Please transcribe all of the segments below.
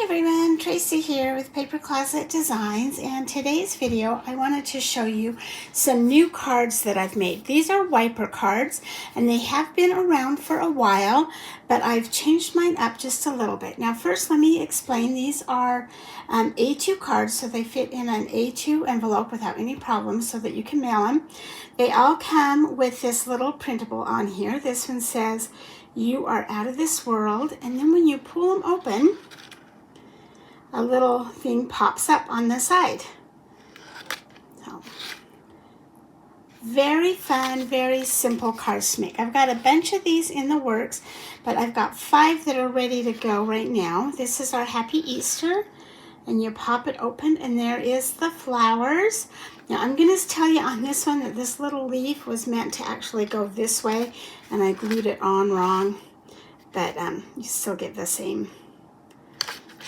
everyone, Tracy here with Paper Closet Designs, and today's video I wanted to show you some new cards that I've made. These are wiper cards and they have been around for a while, but I've changed mine up just a little bit. Now first let me explain, these are A2 cards, so they fit in an A2 envelope without any problems so that you can mail them. They all come with this little printable on here. This one says, "You are out of this world," and then when you pull them open, a little thing pops up on the side. So, very fun, very simple cards to make. I've got a bunch of these in the works, but I've got 5 that are ready to go right now. This is our Happy Easter, and you pop it open and there is the flowers. Now I'm going to tell you on this one that this little leaf was meant to actually go this way, and I glued it on wrong, but you still get the same.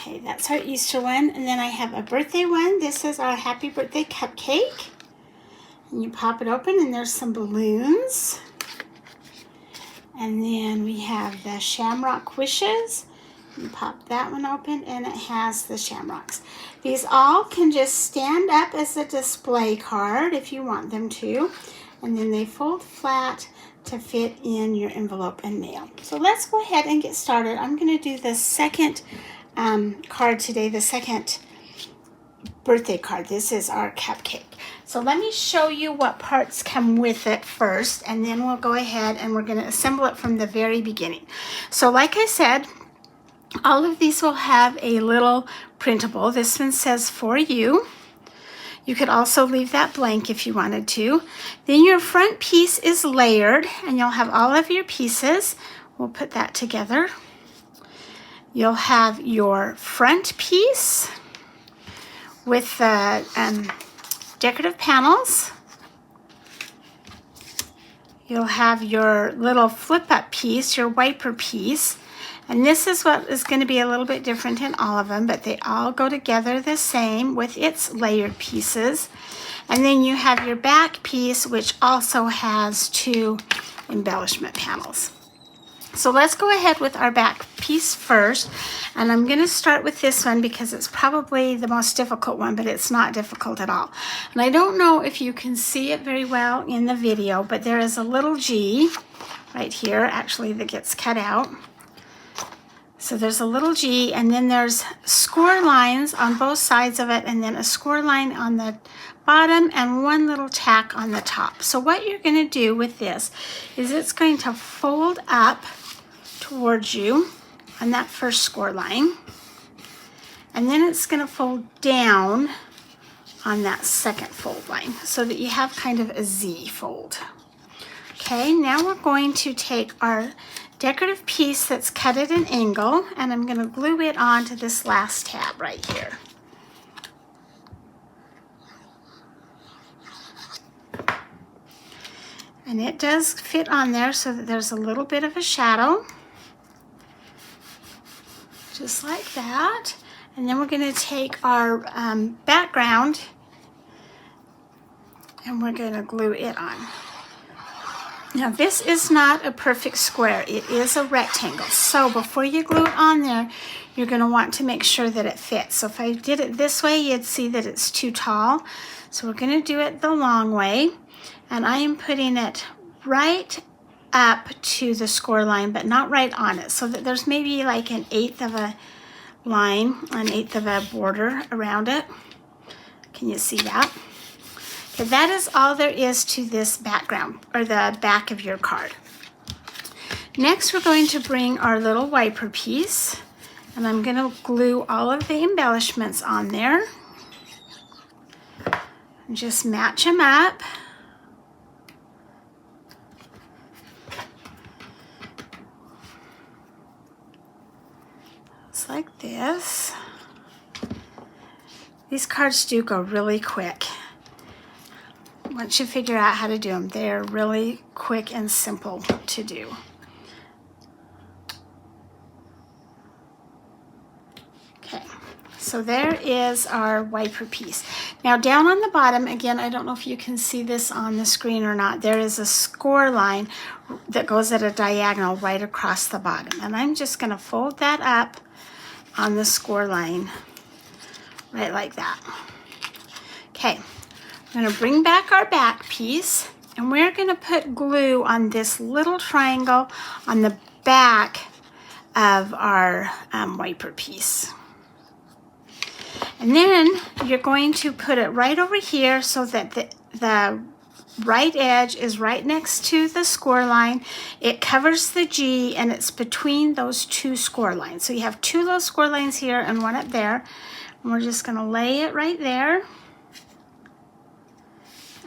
Okay, that's our Easter one, and then I have a birthday one. This is our Happy Birthday cupcake, and you pop it open and there's some balloons. And then we have the Shamrock Wishes. You pop that one open and it has the shamrocks. These all can just stand up as a display card if you want them to, and then they fold flat to fit in your envelope and mail. So let's go ahead and get started. I'm going to do the second card today, the second birthday card. This is our cupcake. So let me show you what parts come with it first, and then we'll go ahead and we're going to assemble it from the very beginning. So like I said, all of these will have a little printable. This one says "For You." You could also leave that blank if you wanted to. Then your front piece is layered and you'll have all of your pieces. We'll put that together. You'll have your front piece with the decorative panels. You'll have your little flip-up piece, your wiper piece. And this is what is going to be a little bit different in all of them, but they all go together the same with its layered pieces. And then you have your back piece, which also has 2 embellishment panels. So let's go ahead with our back piece first, and I'm going to start with this one because it's probably the most difficult one, but it's not difficult at all. And I don't know if you can see it very well in the video, but there is a little G right here actually that gets cut out. So there's a little G, and then there's score lines on both sides of it, and then a score line on the bottom and 1 little tack on the top. So what you're going to do with this is it's going to fold up towards you on that first score line, and then it's going to fold down on that second fold line so that you have kind of a Z fold. Okay, now we're going to take our decorative piece that's cut at an angle, and I'm going to glue it onto this last tab right here. And it does fit on there so that there's a little bit of a shadow, just like that. And then we're going to take our background and we're going to glue it on. Now this is not a perfect square, it is a rectangle. So before you glue it on there, you're going to want to make sure that it fits. So if I did it this way, you'd see that it's too tall. So we're going to do it the long way. And I am putting it right up to the score line, but not right on it, so that there's maybe like 1/8 of a line, 1/8 of a border around it. Can you see that? But that is all there is to this background, or the back of your card. Next, we're going to bring our little wiper piece, and I'm going to glue all of the embellishments on there. And just match them up. Just like this. These cards do go really quick. Once you figure out how to do them, they're really quick and simple to do. Okay, so there is our wiper piece. Now down on the bottom, again, I don't know if you can see this on the screen or not, there is a score line that goes at a diagonal right across the bottom. And I'm just going to fold that up on the score line, right like that. Okay, I'm going to bring back our back piece, and we're going to put glue on this little triangle on the back of our wiper piece. And then you're going to put it right over here so that the right edge is right next to the score line. It covers the G, and it's between those two score lines. So you have two little score lines here and one up there. And we're just going to lay it right there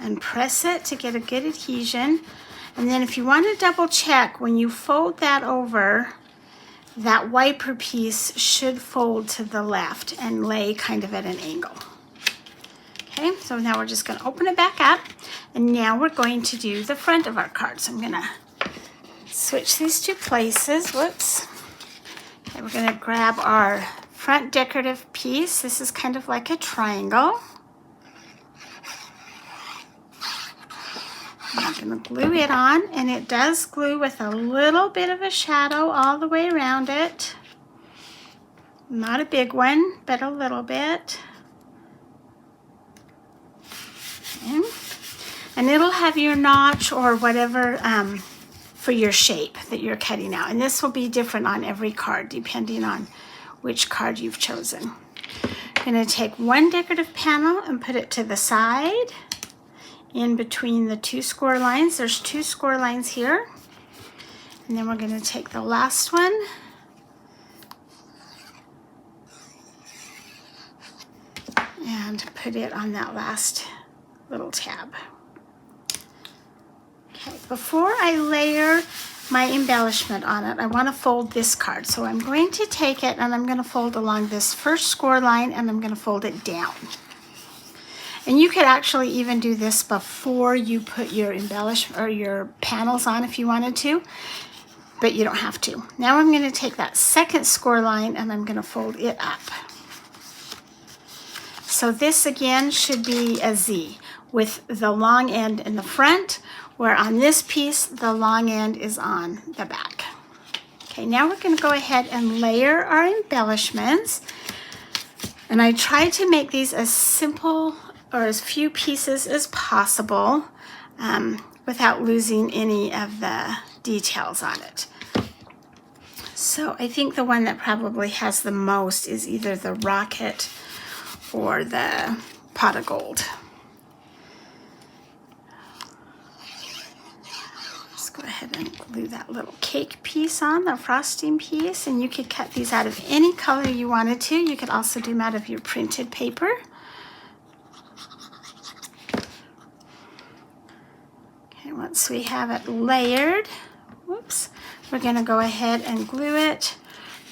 and press it to get a good adhesion. And then if you want to double check, when you fold that over, that wiper piece should fold to the left and lay kind of at an angle. Okay, so now we're just going to open it back up, and now we're going to do the front of our card. So I'm going to switch these two places. Whoops. Okay, we're going to grab our front decorative piece. This is kind of like a triangle. I'm going to glue it on, and it does glue with a little bit of a shadow all the way around it. Not a big one, but a little bit. Okay. And it'll have your notch or whatever for your shape that you're cutting out. And this will be different on every card depending on which card you've chosen. I'm going to take one decorative panel and put it to the side in between the two score lines. There's two score lines here. And then we're going to take the last one and put it on that last little tab. Okay, before I layer my embellishment on it, I want to fold this card. So I'm going to take it and I'm going to fold along this first score line, and I'm going to fold it down. And you could actually even do this before you put your embellishment or your panels on if you wanted to, but you don't have to. Now I'm going to take that second score line and I'm going to fold it up. So this again should be a Z with the long end in the front, where on this piece the long end is on the back. Okay, now we're going to go ahead and layer our embellishments. And I tried to make these as simple or as few pieces as possible without losing any of the details on it. So I think the one that probably has the most is either the rocket or the pot of gold. Let's go ahead and glue that little cake piece on, the frosting piece, and you could cut these out of any color you wanted to. You could also do them out of your printed paper. Once we have it layered, whoops, we're going to go ahead and glue it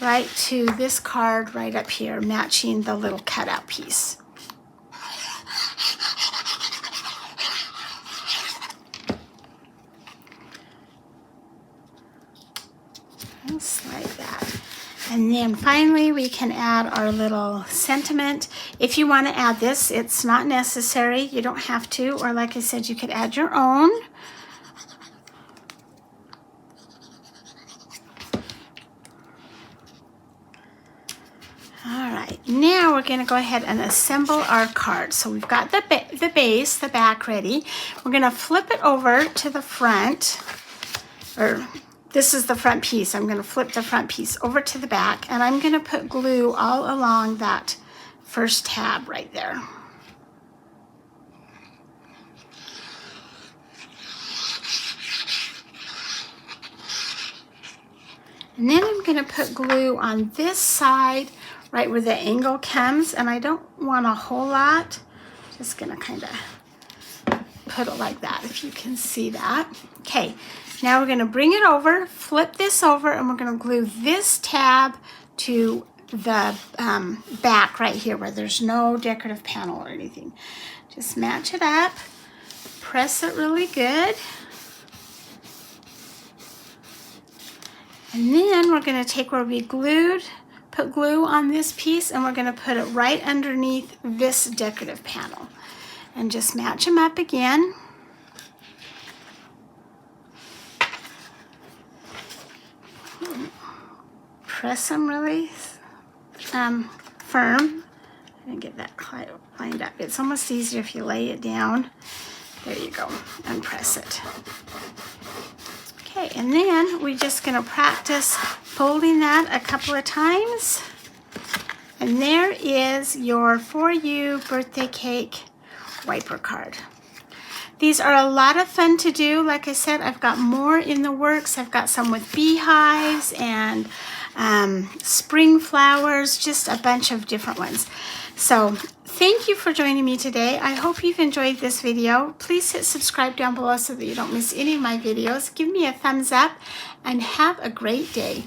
right to this card right up here, matching the little cutout piece. Just like that. And then finally we can add our little sentiment. If you want to add this, it's not necessary. You don't have to, or like I said, you could add your own. Now we're going to go ahead and assemble our card. So we've got the base, the back ready. We're going to flip it over to the front, or this is the front piece. I'm going to flip the front piece over to the back, and I'm going to put glue all along that first tab right there. And then I'm going to put glue on this side right where the angle comes, and I don't want a whole lot. Just gonna kind of put it like that, if you can see that. Okay, now we're gonna bring it over, flip this over, and we're gonna glue this tab to the back right here where there's no decorative panel or anything. Just match it up, press it really good. And then we're gonna take where we glued, put glue on this piece, and we're going to put it right underneath this decorative panel and just match them up again. Press them really firm. And get that lined up. It's almost easier if you lay it down. There you go, and press it. Okay, and then we're just gonna practice folding that a couple of times. And there is your For You birthday cake wiper card. These are a lot of fun to do. Like I said, I've got more in the works. I've got some with beehives and spring flowers, just a bunch of different ones. So thank you for joining me today. I hope you've enjoyed this video. Please hit subscribe down below so that you don't miss any of my videos. Give me a thumbs up and have a great day.